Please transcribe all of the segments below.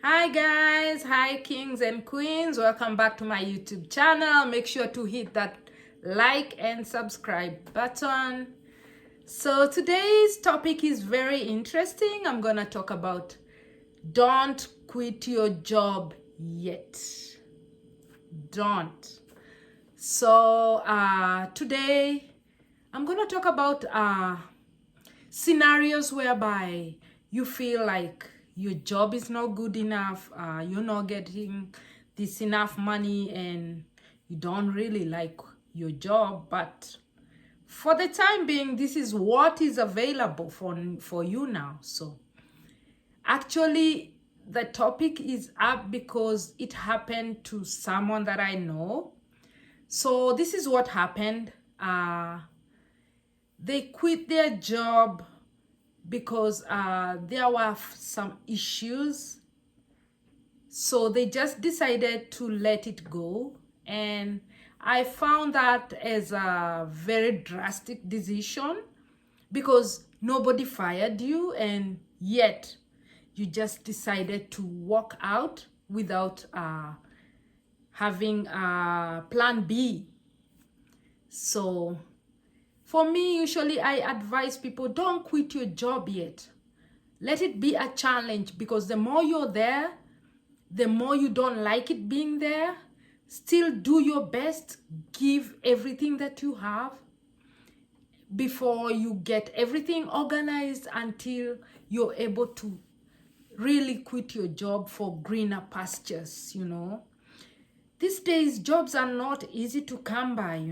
Hi guys, hi kings and queens, welcome back to my YouTube channel. Make sure to hit that like and subscribe button. So today's topic is very interesting. I'm gonna talk about don't quit your job yet. Don't. So today I'm gonna talk about scenarios whereby you feel like your job is not good enough, you're not getting this enough money, and you don't really like your job, but for the time being, this is what is available for you now. So actually, the topic is up because it happened to someone that I know. So this is what happened. They quit their job because there were some issues, so they just decided to let it go. And I found that as a very drastic decision, because nobody fired you and yet you just decided to walk out without having a plan B. So for me, usually I advise people, don't quit your job yet. Let it be a challenge, because the more you're there, the more you don't like it being there. Still do your best, give everything that you have before you get everything organized until you're able to really quit your job for greener pastures, These days, jobs are not easy to come by,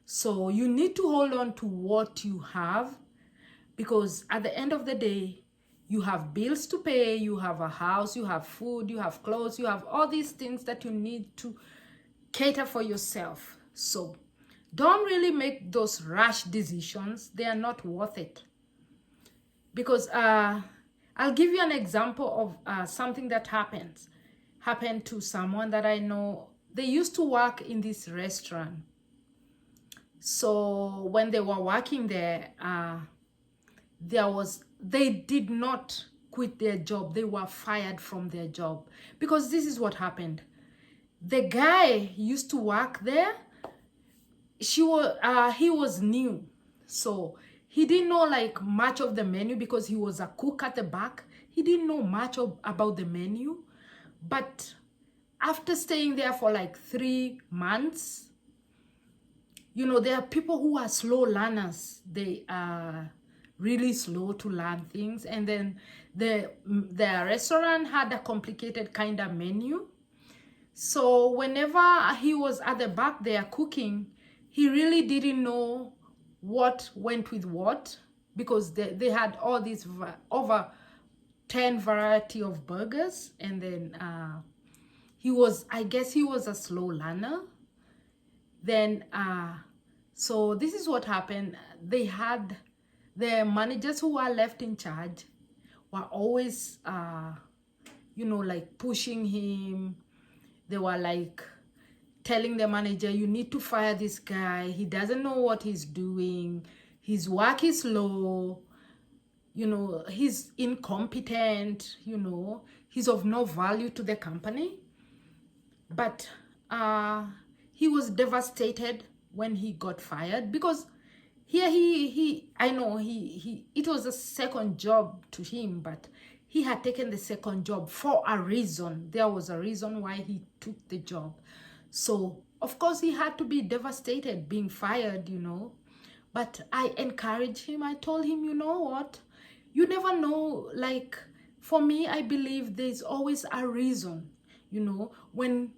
So you need to hold on to what you have, because at the end of the day, you have bills to pay, you have a house, you have food, you have clothes, you have all these things that you need to cater for yourself. So don't really make those rash decisions. They are not worth it. Because I'll give you an example of something that happened to someone that I know. They used to work in this restaurant. So when they were working there, they did not quit their job. They were fired from their job, because this is what happened. The guy used to work there. He was new, so he didn't know like much of the menu, because he was a cook at the back. He didn't know much about the menu. But after staying there for like 3 months, there are people who are slow learners. They are really slow to learn things. And then the restaurant had a complicated kind of menu. So whenever he was at the back there cooking, he really didn't know what went with what, because they had all these over 10 variety of burgers. And then I guess he was a slow learner. Then so this is what happened. They had the managers who were left in charge were always like pushing him. They were like telling the manager, you need to fire this guy, he doesn't know what he's doing, his work is low, he's incompetent, he's of no value to the company. But he was devastated when he got fired, because here I know it was a second job to him, but he had taken the second job for a reason. There was a reason why he took the job. So of course he had to be devastated being fired, But I encouraged him. I told him, you know what, you never know. Like, for me, I believe there's always a reason, when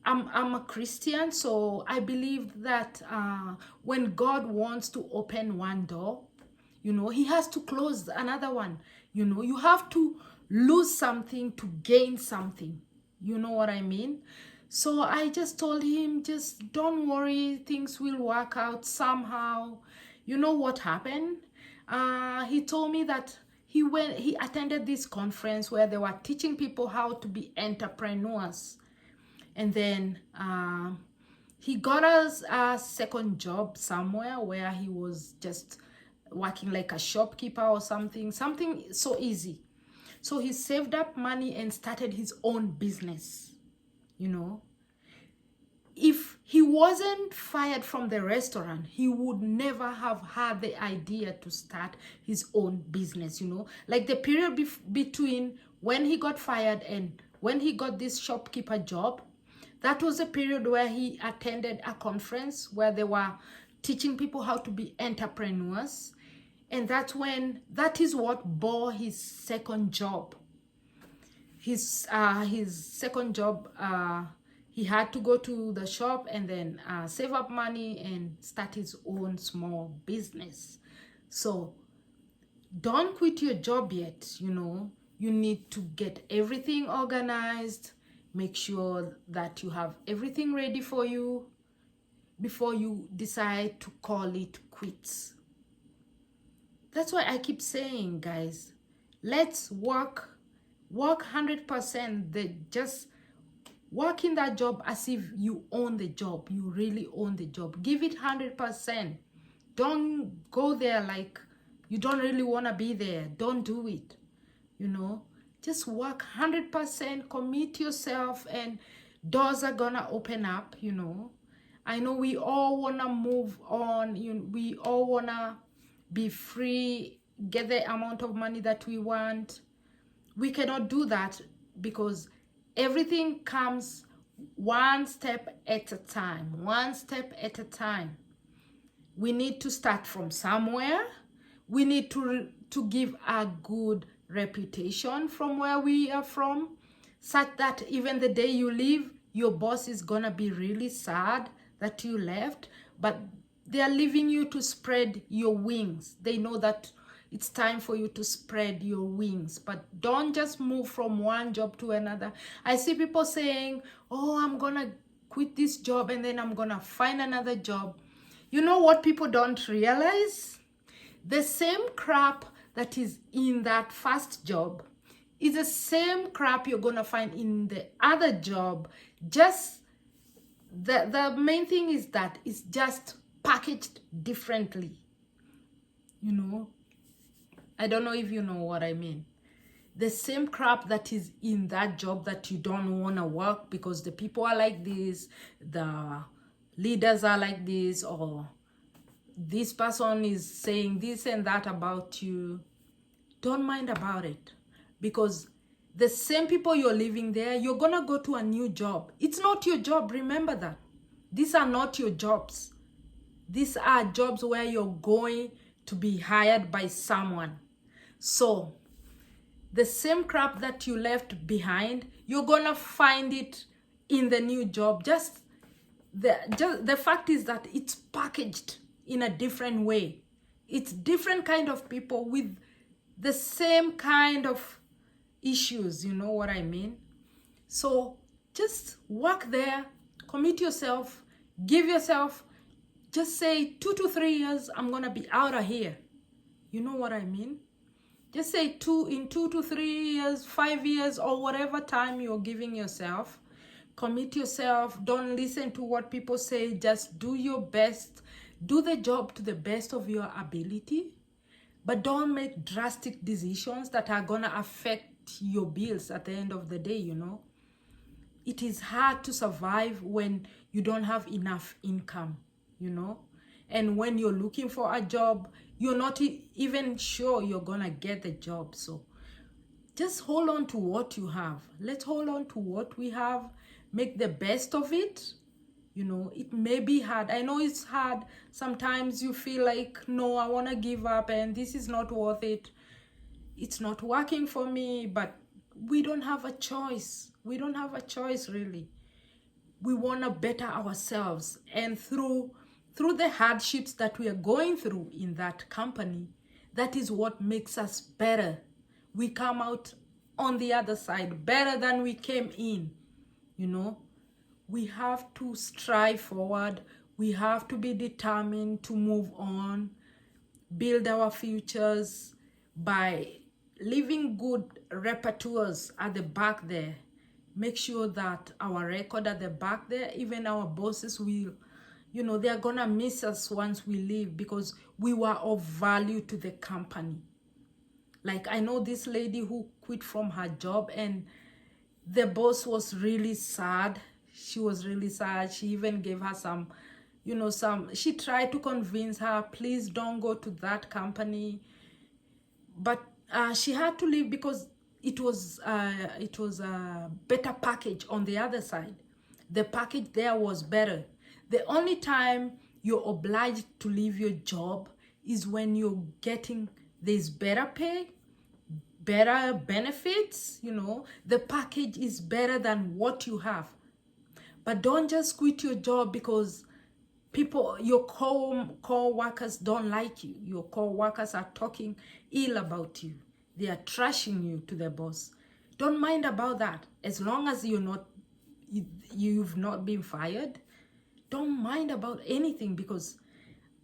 I'm a Christian, so I believe that when God wants to open one door, he has to close another one. You have to lose something to gain something. You know what I mean? So I just told him, just don't worry, things will work out somehow. You know what happened? He told me that he attended this conference where they were teaching people how to be entrepreneurs. And then he got us a second job somewhere where he was just working like a shopkeeper or something so easy. So he saved up money and started his own business, you know. If he wasn't fired from the restaurant, he would never have had the idea to start his own business, you know. Like the period between when he got fired and when he got this shopkeeper job, that was a period where he attended a conference where they were teaching people how to be entrepreneurs. And that is what bore his second job. His second job, he had to go to the shop and then save up money and start his own small business. So don't quit your job yet, you know. You need to get everything organized. Make sure that you have everything ready for you before you decide to call it quits. That's why I keep saying, guys, let's work 100%. Just work in that job as if you own the job. You really own the job. Give it 100%. Don't go there like you don't really want to be there. Don't do it. You know, just work 100%, commit yourself, and doors are gonna open up, you know. I know we all wanna move on. We all wanna be free, get the amount of money that we want. We cannot do that because everything comes one step at a time. One step at a time. We need to start from somewhere. We need to give a good reputation from where we are from, such that even the day you leave, your boss is gonna be really sad that you left, but they are leaving you to spread your wings. They know that it's time for you to spread your wings, but don't just move from one job to another. I see people saying, oh, I'm gonna quit this job and then I'm gonna find another job. You know what people don't realize? The same crap that is in that first job is the same crap you're gonna find in the other job. Just the main thing is that it's just packaged differently, you know. I don't know if you know what I mean. The same crap that is in that job that you don't want to work because the people are like this, the leaders are like this, or this person is saying this and that about you. Don't mind about it, because the same people you're leaving there, you're gonna go to a new job. It's not your job. Remember that. These are not your jobs. These are jobs where you're going to be hired by someone. So the same crap that you left behind, you're gonna find it in the new job. Just the fact is that it's packaged in a different way. It's different kind of people with the same kind of issues, you know what I mean? So just work there, commit yourself, give yourself, just say 2 to 3 years, I'm gonna be out of here. You know what I mean? Just say in 2 to 3 years, 5 years, or whatever time you're giving yourself. Commit yourself. Don't listen to what people say. Just do your best. Do the job to the best of your ability. But don't make drastic decisions that are going to affect your bills at the end of the day, you know. It is hard to survive when you don't have enough income, you know. And when you're looking for a job, you're not even sure you're going to get the job. So just hold on to what you have. Let's hold on to what we have. Make the best of it. You know, it may be hard. I know it's hard. Sometimes you feel like, no, I want to give up and this is not worth it. It's not working for me, but we don't have a choice. We don't have a choice, really. We want to better ourselves. And through the hardships that we are going through in that company, that is what makes us better. We come out on the other side better than we came in, you know. We have to strive forward. We have to be determined to move on, build our futures by leaving good repertoires at the back there. Make sure that our record at the back there, even our bosses will, you know, they're gonna miss us once we leave because we were of value to the company. Like I know this lady who quit from her job, and the boss was really sad. She was really sad. She even gave her some, she tried to convince her, please don't go to that company. But she had to leave because it was a better package on the other side. The package there was better. The only time you're obliged to leave your job is when you're getting this better pay, better benefits, the package is better than what you have. But don't just quit your job because your co-workers don't like you. Your co-workers are talking ill about you. They are trashing you to the boss. Don't mind about that. As long as you've not been fired, don't mind about anything, because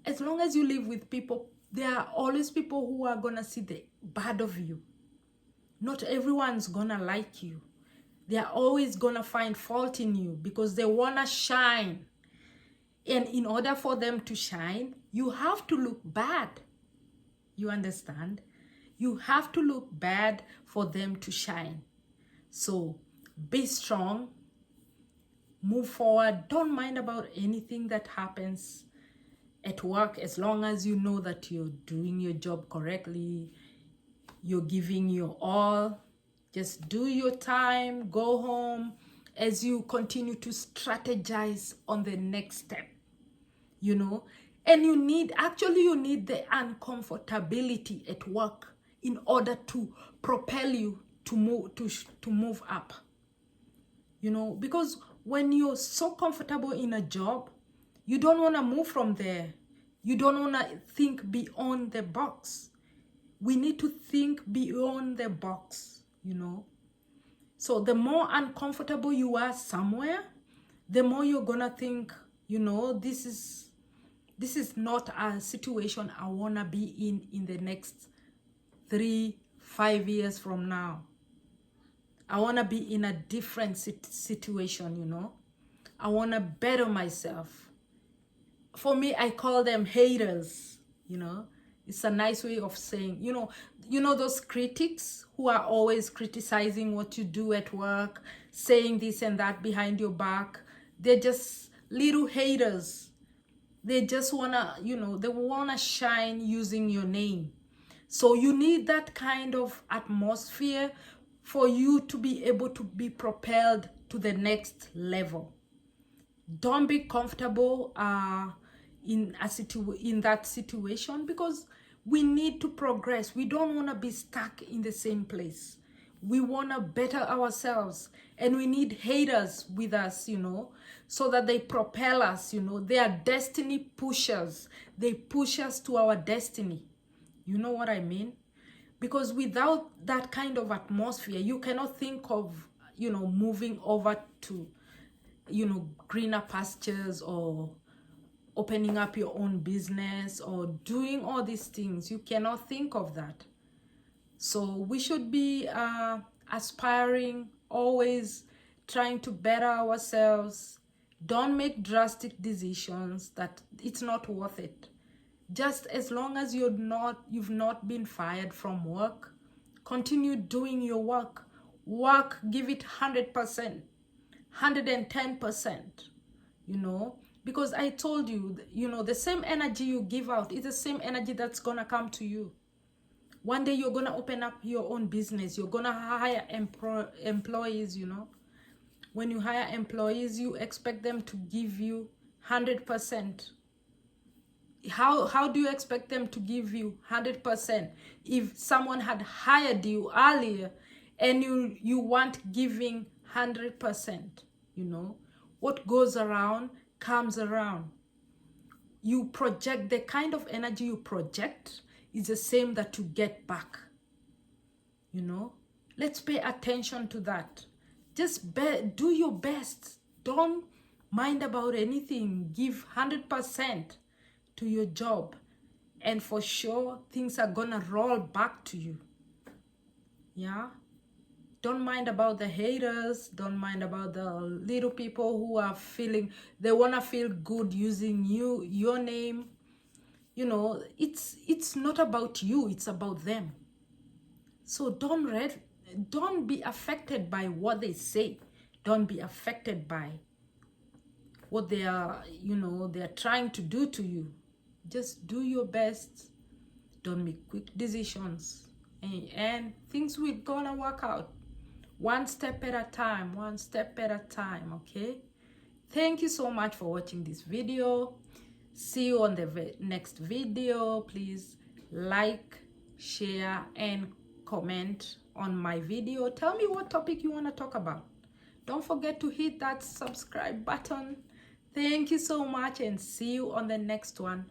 as long as you live with people, there are always people who are gonna see the bad of you. Not everyone's gonna like you. They are always gonna find fault in you because they wanna shine. And in order for them to shine, you have to look bad. You understand? You have to look bad for them to shine. So be strong, move forward. Don't mind about anything that happens at work, as long as you know that you're doing your job correctly, you're giving your all. Just do your time, go home as you continue to strategize on the next step, and you need the uncomfortability at work in order to propel you to move up, because when you're so comfortable in a job, you don't want to move from there. You don't want to think beyond the box. We need to think beyond the box, So the more uncomfortable you are somewhere, the more you're gonna think, this is not a situation I wanna be in the next 3-5 years from now. I wanna be in a different situation, I wanna better myself. For me, I call them haters, It's a nice way of saying, those critics who are always criticizing what you do at work, saying this and that behind your back. They're just little haters. They just wanna, they wanna shine using your name. So you need that kind of atmosphere for you to be able to be propelled to the next level. Don't be comfortable in that situation, because we need to progress. We don't want to be stuck in the same place. We want to better ourselves, and we need haters with us, so that they propel us, They are destiny pushers. They push us to our destiny. You know what I mean? Because without that kind of atmosphere, you cannot think of, moving over to, greener pastures, or opening up your own business, or doing all these things. You cannot think of that. So we should be aspiring, always trying to better ourselves. Don't make drastic decisions that it's not worth it. Just as long as you've not been fired from work, continue doing your work. Give it 100%, 110%, because I told you, the same energy you give out is the same energy that's gonna come to you. One day you're gonna open up your own business. You're gonna hire employees, When you hire employees, you expect them to give you 100%. How do you expect them to give you 100% if someone had hired you earlier and you weren't giving 100%? What goes around comes around. You project, the kind of energy you project is the same that you get back. Let's pay attention to that. Just do your best. Don't mind about anything. Give 100% to your job, and for sure things are gonna roll back to you. Don't mind about the haters. Don't mind about the little people who are they wanna feel good using your name. It's not about you, it's about them. So don't don't be affected by what they say. Don't be affected by what they are, you know, they're trying to do to you. Just do your best. Don't make quick decisions, and things will gonna work out one step at a time, one step at a time. Okay, thank you so much for watching this video. See you on the next video. Please like, share, and comment on my video. Tell me what topic you want to talk about. Don't forget to hit that subscribe button. Thank you so much, and see you on the next one.